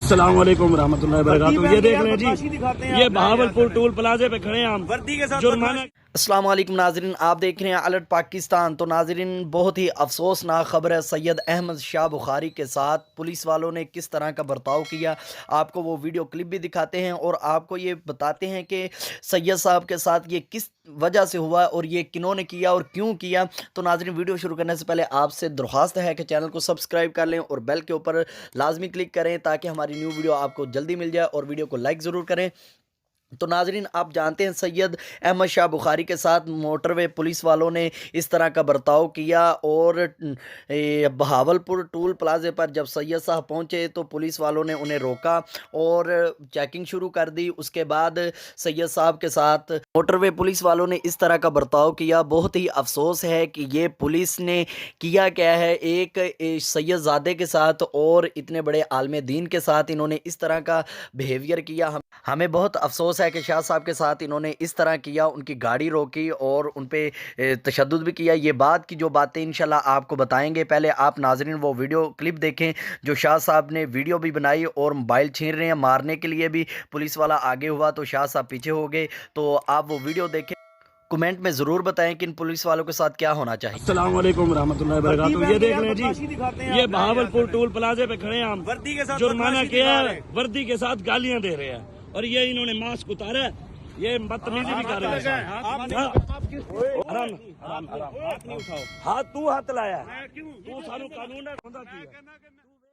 अस्सलाम वालेकुम रहमतुल्लाहि व बरकातहू। ये देख रहे हैं जी, ये बहावलपुर टोल प्लाजे पे खड़े हैं हम, वर्दी के साथ जुर्माना। अस्सलाम वालेकुम नाजरीन, आप देख रहे हैं अलर्ट पाकिस्तान। तो नाजरीन, बहुत ही अफसोसनाक खबर है, सैयद अहमद शाह बुखारी के साथ पुलिस वालों ने किस तरह का बर्ताव किया। आपको वो वीडियो क्लिप भी दिखाते हैं और आपको ये बताते हैं कि सैयद साहब के साथ ये किस वजह से हुआ और ये किन्होंने किया और क्यों किया। तो नाजरीन, वीडियो शुरू करने से पहले आपसे दरख्वास्त है कि चैनल को सब्सक्राइब कर लें और बेल के ऊपर लाजमी क्लिक करें ताकि हमारी न्यू वीडियो आपको जल्दी मिल जाए, और वीडियो को लाइक ज़रूर करें। तो नाजरीन, आप जानते हैं सैयद अहमद शाह बुखारी के साथ मोटरवे पुलिस वालों ने इस तरह का बर्ताव किया, और बहावलपुर टोल प्लाजे पर जब सैयद साहब पहुंचे तो पुलिस वालों ने उन्हें रोका और चेकिंग शुरू कर दी। उसके बाद सैयद साहब के साथ मोटरवे पुलिस वालों ने इस तरह का बर्ताव किया। बहुत ही अफसोस है कि ये पुलिस ने किया क्या है, एक सैयद ज़ादे के साथ और इतने बड़े आलम दीन के साथ इन्होंने इस तरह का बिहेवियर किया। हमें बहुत अफसोस है कि शाह साहब के साथ इन्होंने इस तरह किया, उनकी गाड़ी रोकी और उन पे तशद्दुद भी किया। ये बात की जो बातें इंशाल्लाह आपको बताएंगे। पहले आप नाजरीन वो वीडियो क्लिप देखें जो शाह साहब ने वीडियो भी बनाई, और मोबाइल छीन रहे हैं, मारने के लिए भी पुलिस वाला आगे हुआ तो शाह साहब पीछे हो गए। तो आप वो वीडियो देखें, कमेंट में ज़रूर बताएं कि इन पुलिस वालों के साथ क्या होना चाहिए। अस्सलाम वालेकुम रहमतुल्लाहि व बरकातहू। ये देख रहे हैं जी, ये बहावलपुर टोल प्लाजे पे खड़े हैं हम, वर्दी के साथ जुर्माना किया है, वर्दी के साथ गालियां दे रहे हैं, और ये इन्होंने मास्क उतारा है, ये बदतमीजी भी कर रहे हैं। हाथ तू हाथ लाया, तू सानू कानून